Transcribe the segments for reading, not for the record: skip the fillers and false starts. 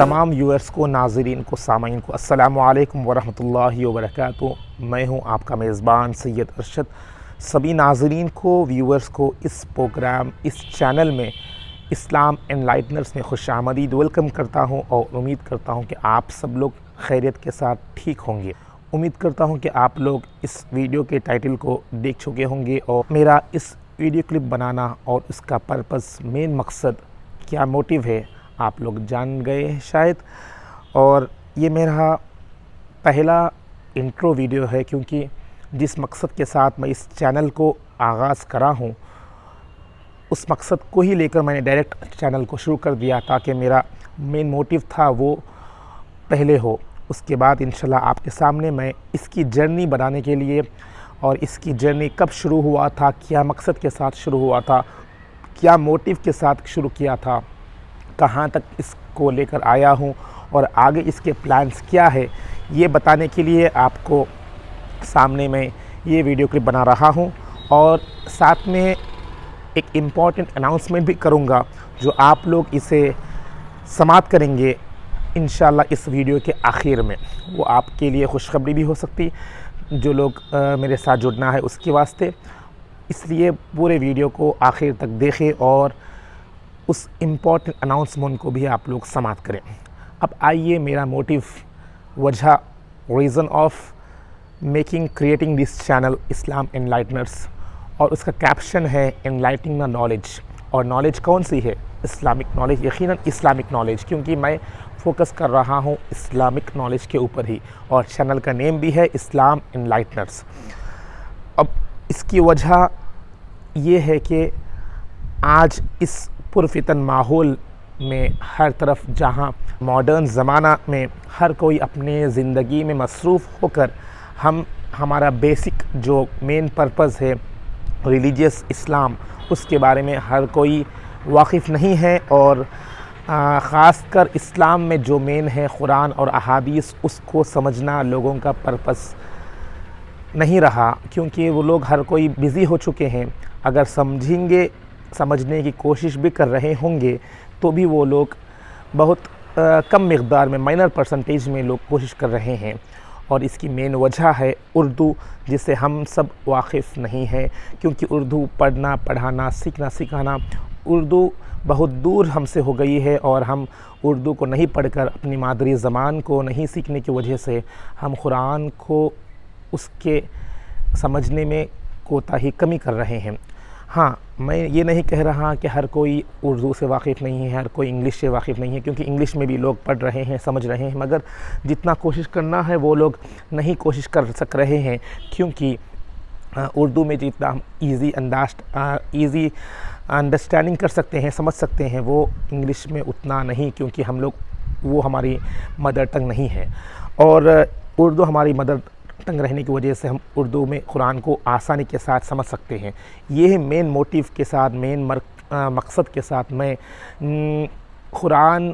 तमाम व्यूअर्स को, नाज़रीन को, सामाईन को अस्सलामु अलैकुम वरहमतुल्लाहि वबरकातुहू। मैं हूं आपका मेज़बान सैयद अरशद। सभी नाज़रीन को, व्यूअर्स को इस प्रोग्राम, इस चैनल में इस्लाम एनलाइटनर्स में खुशामदीद वेलकम करता हूं और उम्मीद करता हूं कि आप सब लोग खैरियत के साथ ठीक होंगे। उम्मीद करता हूं कि आप लोग इस वीडियो के टाइटल को देख चुके होंगे और मेरा इस वीडियो क्लिप बनाना और इसका पर्पस, मेन मकसद, क्या मोटिव है, आप लोग जान गए हैं शायद। और ये मेरा पहला इंट्रो वीडियो है, क्योंकि जिस मकसद के साथ मैं इस चैनल को आगाज़ करा हूँ, उस मकसद को ही लेकर मैंने डायरेक्ट चैनल को शुरू कर दिया, ताकि मेरा मेन मोटिव था वो पहले हो। उसके बाद इंशाल्लाह आपके सामने मैं इसकी जर्नी बनाने के लिए, और इसकी जर्नी कब शुरू हुआ था, क्या मकसद के साथ शुरू हुआ था, क्या मोटिव के साथ शुरू किया था, कहाँ तक इसको लेकर आया हूँ और आगे इसके प्लान्स क्या है, ये बताने के लिए आपको सामने मैं ये वीडियो क्लिप बना रहा हूँ। और साथ में एक इम्पॉर्टेंट अनाउंसमेंट भी करूँगा, जो आप लोग इसे समाप्त करेंगे इंशाल्लाह इस वीडियो के आखिर में। वो आपके लिए खुशखबरी भी हो सकती, जो लोग मेरे साथ जुड़ना है उसके वास्ते। इसलिए पूरे वीडियो को आखिर तक देखें और उस इम्पॉर्टेंट अनाउंसमेंट को भी आप लोग समाप्त करें। अब आइए, मेरा मोटिव, वजह, reason of creating this channel Islam enlighteners, और उसका कैप्शन है एनलाइटनिंग द नॉलेज। और नॉलेज कौन सी है? इस्लामिक नॉलेज, यकीनन इस्लामिक नॉलेज, क्योंकि मैं फोकस कर रहा हूँ इस्लामिक नॉलेज के ऊपर ही, और चैनल का नेम भी है इस्लाम एनलाइटनर्स। अब इसकी वजह ये है कि आज इस पुरफितन माहौल में, हर तरफ जहाँ मॉडर्न ज़माना में हर कोई अपने ज़िंदगी में मसरूफ़ होकर, हमारा बेसिक जो मेन पर्पज़ है रिलीजियस इस्लाम, उसके बारे में हर कोई वाकिफ़ नहीं है। और ख़ास कर इस्लाम में जो मेन है कुरान और अहादीस, उसको समझना लोगों का पर्पस नहीं रहा, क्योंकि वो लोग हर कोई बिज़ी हो चुके हैं। अगर समझेंगे, समझने की कोशिश भी कर रहे होंगे, तो भी वो लोग बहुत कम मिक़दार में, माइनर परसेंटेज में लोग कोशिश कर रहे हैं। और इसकी मेन वजह है उर्दू, जिसे हम सब वाकिफ़ नहीं हैं, क्योंकि उर्दू पढ़ना, पढ़ाना, सीखना, सिखाना, उर्दू बहुत दूर हमसे हो गई है। और हम उर्दू को नहीं पढ़कर, अपनी मादरी ज़बान को नहीं सीखने की वजह से, हम कुरान को उसके समझने में कोताही कमी कर रहे हैं। हाँ, मैं ये नहीं कह रहा कि हर कोई उर्दू से वाकिफ़ नहीं है, हर कोई इंग्लिश से वाकिफ़ नहीं है, क्योंकि इंग्लिश में भी लोग पढ़ रहे हैं, समझ रहे हैं, मगर जितना कोशिश करना है वो लोग नहीं कोशिश कर सक रहे हैं, क्योंकि उर्दू में जितना हम ईज़ी अंडरस्टैंडिंग कर सकते हैं, समझ सकते हैं, वो इंग्लिश में उतना नहीं, क्योंकि हम लोग, वो हमारी मदर टंग नहीं है। और उर्दू हमारी मदर टंग रहने की वजह से हम उर्दू में कुरान को आसानी के साथ समझ सकते हैं। ये है मेन मोटिव के साथ, मेन मकसद के साथ मैं कुरान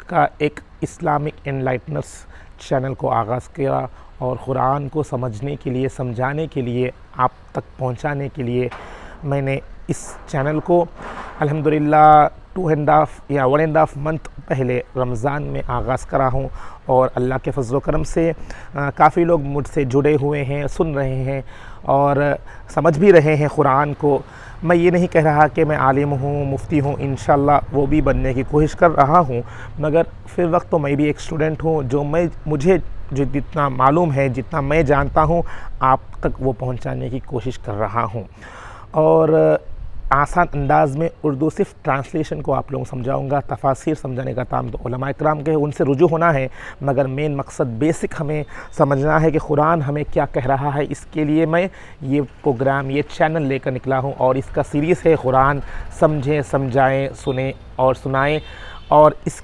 का एक इस्लामिक एनलाइटनर्स चैनल को आगाज़ किया, और कुरान को समझने के लिए, समझाने के लिए, आप तक पहुंचाने के लिए मैंने इस चैनल को अल्हम्दुलिल्लाह 1.5 मंथ पहले रमज़ान में आगाज़ करा हूँ। और अल्लाह के फज़ल व करम से काफ़ी लोग मुझसे जुड़े हुए हैं, सुन रहे हैं और समझ भी रहे हैं कुरान को। मैं ये नहीं कह रहा कि मैं आलिम हूँ, मुफ्ती हूँ, इंशाल्लाह वो भी बनने की कोशिश कर रहा हूँ, मगर फिर वक्त तो मैं भी एक स्टूडेंट हूँ। मुझे जो जितना मालूम है, जितना मैं जानता हूँ, आप तक वो पहुँचाने की कोशिश कर रहा हूँ। और आसान अंदाज़ में उर्दू सिर्फ ट्रांसलेशन को आप लोगों को समझाऊंगा, तफासिर समझाने का काम तो उलमा इकराम के, उनसे रुजू होना है, मगर मेन मकसद बेसिक हमें समझना है कि कुरान हमें क्या कह रहा है। इसके लिए मैं ये प्रोग्राम, ये चैनल लेकर निकला हूँ, और इसका सीरीज़ है कुरान समझें, समझाएं, सुने और सुनाएं। और इस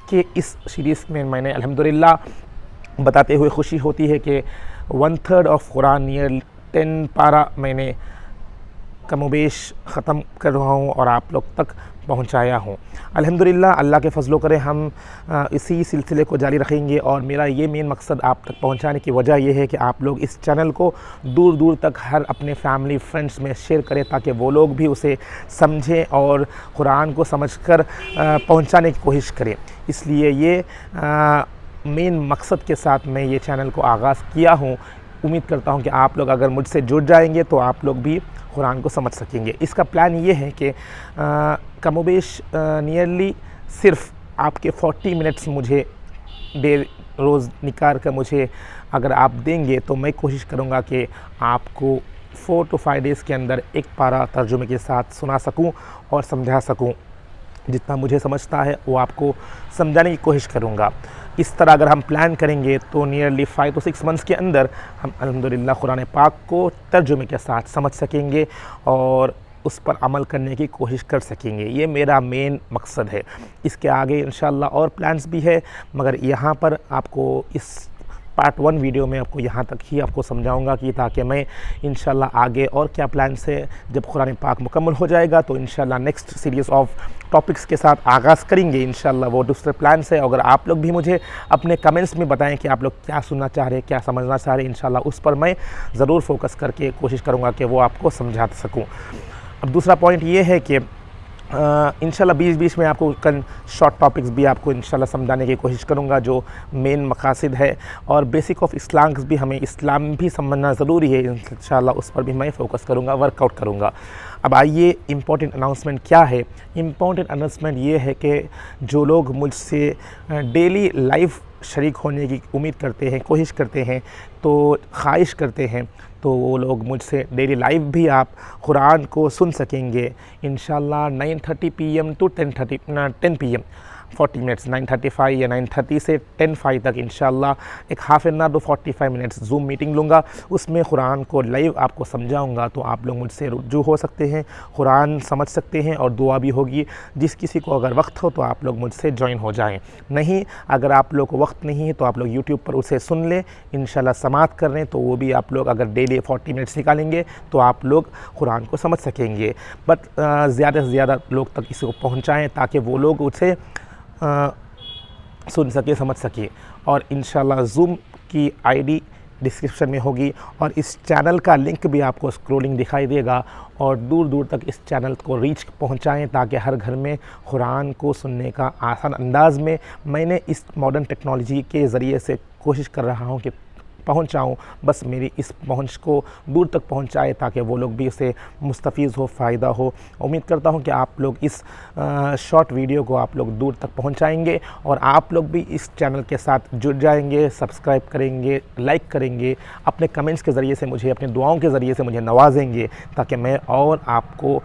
सीरीज़ में मैंने अल्हम्दुलिल्लाह बताते हुए खुशी होती है कि 1/3 ऑफ कुरान, नियर 10 पारा मैंने कमोबेश ख़त्म कर रहा हूँ और आप लोग तक पहुँचाया हूँ। अल्हम्दुलिल्लाह, अल्लाह के फजलो करे हम इसी सिलसिले को जारी रखेंगे। और मेरा ये मेन मकसद आप तक पहुँचाने की वजह यह है कि आप लोग इस चैनल को दूर दूर तक हर अपने फैमिली फ्रेंड्स में शेयर करें, ताकि वो लोग भी उसे समझें और कुरान को समझकर पहुँचाने की कोशिश करें। इसलिए ये मेन मकसद के साथ मैं ये चैनल को आगाज़ किया हूँ। उम्मीद करता हूँ कि आप लोग अगर मुझसे जुड़ जाएंगे तो आप लोग भी कुरान को समझ सकेंगे। इसका प्लान ये है कि कमोबेश नियरली सिर्फ आपके 40 मिनट्स मुझे रोज़ निकाल कर मुझे अगर आप देंगे तो मैं कोशिश करूँगा कि आपको 4 to 5 डेज़ के अंदर एक पारा तर्जुमे के साथ सुना सकूँ और समझा सकूँ। जितना मुझे समझता है वो आपको समझाने की कोशिश करूँगा। इस तरह अगर हम प्लान करेंगे तो नियरली 5 to 6 मंथ्स के अंदर हम अल्हम्दुलिल्लाह कुरान पाक को तर्जुमे के साथ समझ सकेंगे और उस पर अमल करने की कोशिश कर सकेंगे। ये मेरा मेन मकसद है। इसके आगे इंशाअल्लाह और प्लान्स भी है, मगर यहाँ पर आपको इस पार्ट 1 वीडियो में आपको यहाँ तक ही आपको समझाऊंगा कि ताकि मैं इंशाल्लाह आगे और क्या प्लान्स है। जब कुरान पाक मुकम्मल हो जाएगा तो इंशाल्लाह नेक्स्ट सीरीज़ ऑफ टॉपिक्स के साथ आगाज़ करेंगे। इंशाल्लाह वो दूसरे प्लान्स है। अगर आप लोग भी मुझे अपने कमेंट्स में बताएं कि आप लोग क्या सुनना चाह रहे हैं, क्या समझना चाह रहे हैं, इंशाल्लाह उस पर मैं ज़रूर फोकस करके कोशिश करूँगा कि वो आपको समझा सकूँ। अब दूसरा पॉइंट ये है कि इंशाल्लाह बीच में आपको शॉर्ट टॉपिक्स भी आपको इंशाल्लाह समझाने की कोशिश करूँगा, जो मेन मकासद है। और बेसिक ऑफ इस्लाम भी हमें इस्लाम भी समझना ज़रूरी है, इंशाल्लाह उस पर भी मैं फ़ोकस करूँगा, वर्कआउट करूँगा। अब आइए इम्पॉर्टेंट अनाउंसमेंट क्या है। इम्पॉर्टेंट अनाउंसमेंट ये है कि जो लोग मुझसे डेली लाइव शरीक होने की उम्मीद करते हैं, कोशिश करते हैं, तो ख्वाहिश करते हैं, तो वो लोग मुझसे डेली लाइव भी आप कुरान को सुन सकेंगे इंशाल्लाह 9:30 PM to 10 PM 40 मिनट्स 9:35 या 9:30 से 10:05 तक इंशाल्लाह एक half an hour to 45 minutes Zoom meeting लूँगा। उसमें कुरान को लाइव आपको समझाऊँगा, तो आप लोग मुझसे रुजू हो सकते हैं, कुरान समझ सकते हैं और दुआ भी होगी। जिस किसी को अगर वक्त हो तो आप लोग मुझसे ज्वाइन हो जाएं। नहीं, अगर आप लोग को वक्त नहीं है तो आप लोग यूट्यूब पर उसे सुन लें, इंशाल्लाह समाअत कर लें, तो वो भी आप लोग अगर डेली 40 मिनट्स निकालेंगे तो आप लोग कुरान को समझ सकेंगे। बट ज़्यादा से ज़्यादा लोग तक इसको पहुँचाएँ ताकि वो लोग उसे सुन सके, समझ सके। और इंशाल्लाह ज़ूम की आईडी डिस्क्रिप्शन में होगी और इस चैनल का लिंक भी आपको स्क्रॉलिंग दिखाई देगा। और दूर दूर तक इस चैनल को रीच पहुंचाएं ताकि हर घर में कुरान को सुनने का आसान अंदाज़ में मैंने इस मॉडर्न टेक्नोलॉजी के ज़रिए से कोशिश कर रहा हूं कि पहुंचाऊं। बस मेरी इस पहुंच को दूर तक पहुंचाए ताकि वो लोग भी इससे मुस्तफ़ीज़ हो, फ़ायदा हो। उम्मीद करता हूं कि आप लोग इस शॉर्ट वीडियो को आप लोग दूर तक पहुंचाएंगे और आप लोग भी इस चैनल के साथ जुड़ जाएंगे, सब्सक्राइब करेंगे, लाइक करेंगे, अपने कमेंट्स के ज़रिए से मुझे, अपने दुआओं के ज़रिए से मुझे नवाजेंगे, ताकि मैं और आपको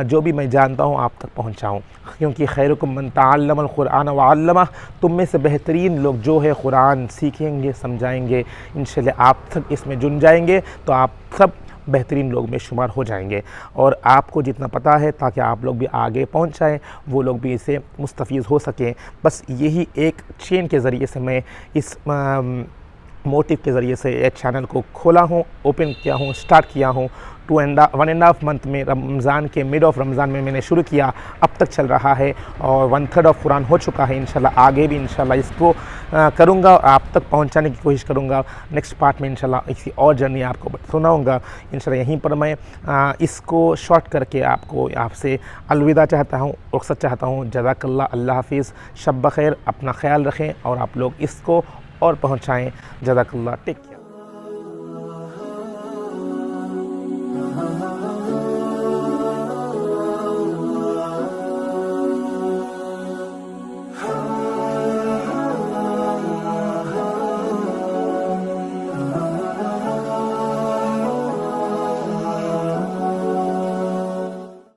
जो भी मैं जानता हूँ आप तक पहुँचाऊँ। क्योंकि खैरुकुम मन तअल्लमल कुरान व अल्लमह, तुम में से बेहतरीन लोग जो है कुरान सीखेंगे, समझाएंगे, इंशाल्लाह आप तक इसमें जुड़ जाएंगे तो आप सब बेहतरीन लोग में शुमार हो जाएंगे। और आपको जितना पता है ताकि आप लोग भी आगे पहुंचाएं, वो लोग भी इससे मुस्तफ़ीज़ हो सकें। बस यही एक चेन के ज़रिए से मैं इस मोटिव के ज़रिए से ये चैनल को खोला हूँ, ओपन किया हूँ, स्टार्ट किया हूँ। 1.5 मंथ में रमज़ान के मिड ऑफ रमज़ान में मैंने शुरू किया, अब तक चल रहा है और 1/3 ऑफ कुरान हो चुका है। इंशाल्लाह आगे भी इंशाल्लाह इसको करूँगा, आप तक पहुँचाने की कोशिश करूँगा। नेक्स्ट पार्ट में इंशाल्लाह इसी और जर्नी आपको सुनाऊँगा। इंशाल्लाह यहीं पर मैं इसको शॉर्ट करके आपसे अलविदा चाहता हूँ, रुख़्सत चाहता हूँ। जज़ाकल्लाह, अल्लाह हाफ़िज़, शब बख़ैर, अपना ख्याल रखें और आप लोग इसको और पहुँचाएँ। जज़ाकल्लाह, टेक केयर।